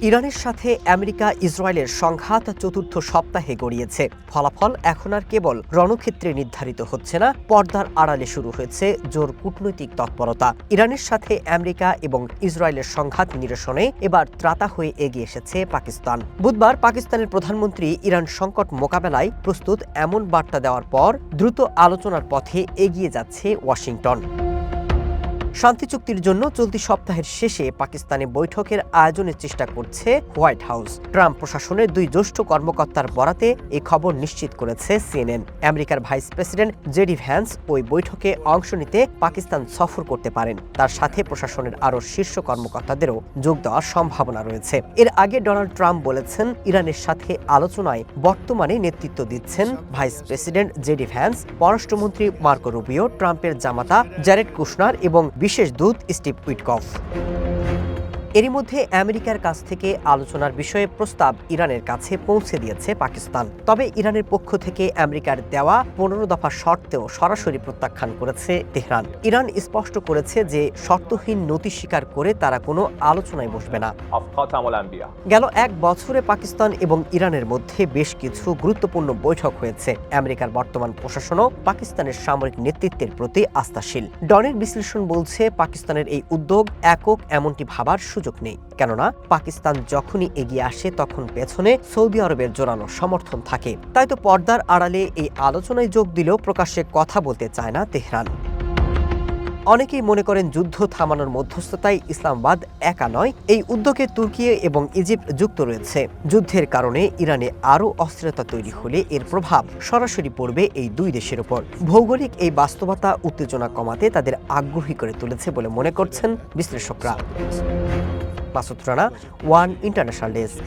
ইরানের সাথে আমেরিকা ইসরায়েলের সংঘাত চতুর্থ সপ্তাহে গড়িয়েছে। ফলাফল এখন আর কেবল রণক্ষেত্রে নির্ধারিত হচ্ছে না, পর্দার আড়ালে শুরু হয়েছে জোর কূটনৈতিক তৎপরতা। ইরানের সাথে আমেরিকা এবং ইসরায়েলের সংঘাত নিরসনে এবার ত্রাতা হয়ে এগিয়ে এসেছে পাকিস্তান। বুধবার পাকিস্তানের প্রধানমন্ত্রী ইরান সংকট মোকাবেলায় প্রস্তুত এমন বার্তা দেওয়ার পর দ্রুত আলোচনার পথে এগিয়ে যাচ্ছে ওয়াশিংটন। শান্তি চুক্তির জন্য চলতি সপ্তাহের শেষে পাকিস্তানে বৈঠকের আয়োজনের চেষ্টা করছে হোয়াইট হাউস। ট্রাম্প প্রশাসনের দুই জ্যেষ্ঠ কর্মকর্তার বরাতে এই খবর নিশ্চিত করেছে সিএনএন। আমেরিকার ভাইস প্রেসিডেন্ট জেডি ভ্যান্স ওই বৈঠকে অংশ নিতে পাকিস্তান সফর করতে পারেন। তার সাথে প্রশাসনের আরও শীর্ষ কর্মকর্তাদেরও যোগ দেওয়ার সম্ভাবনা রয়েছে। এর আগে ডোনাল্ড ট্রাম্প বলেছেন, ইরানের সাথে আলোচনায় বর্তমানে নেতৃত্ব দিচ্ছেন ভাইস প্রেসিডেন্ট জেডি ভ্যান্স, পররাষ্ট্রমন্ত্রী মার্কো রুবিও, ট্রাম্পের জামাতা জ্যারেড কুশনার এবং বিশেষ দূত স্টিভ উইটকফ। এরই মধ্যে আমেরিকার কাছ থেকে আলোচনার বিষয়ে প্রস্তাব ইরানের কাছে পৌঁছে দিয়েছে পাকিস্তান। তবে ইরানের পক্ষ থেকে আমেরিকার দেওয়া 15 দফা শর্তেও সরাসরি প্রত্যাখ্যান করেছে তেহরান। ইরান স্পষ্ট করেছে যে শর্তহীন নথি স্বীকার করে তারা কোনো আলোচনায় বসবে না। গেল এক বছরে পাকিস্তান এবং ইরানের মধ্যে বেশ কিছু গুরুত্বপূর্ণ বৈঠক হয়েছে। আমেরিকার বর্তমান প্রশাসনও পাকিস্তানের সামরিক নেতৃত্বের প্রতি আস্থাশীল। ডনের বিশ্লেষণ বলছে, পাকিস্তানের এই উদ্যোগ একক এমনটি ভাবার সুযোগ নেই, কেননা পাকিস্তান যখনই এগিয়ে আসে তখন পেছনে সৌদি আরবের জোরালো সমর্থন থাকে। তাই তো পর্দার আড়ালে এই আলোচনায় যোগ দিলেও প্রকাশ্যে কথা বলতে চায় না তেহরান। অনেকেই মনে করেন, যুদ্ধ থামানোর মধ্যস্থতায় ইসলামাবাদ একা নয়, এই উদ্যোগে তুর্কি এবং ইজিপ্ট যুক্ত রয়েছে। যুদ্ধের কারণে ইরানে আরও অস্থিরতা তৈরি হলে এর প্রভাব সরাসরি পড়বে এই দুই দেশের উপর। ভৌগোলিক এই বাস্তবতা উত্তেজনা কমাতে তাদের আগ্রহী করে তুলেছে বলে মনে করছেন বিশ্লেষকরা। Masud Rana, one international desk.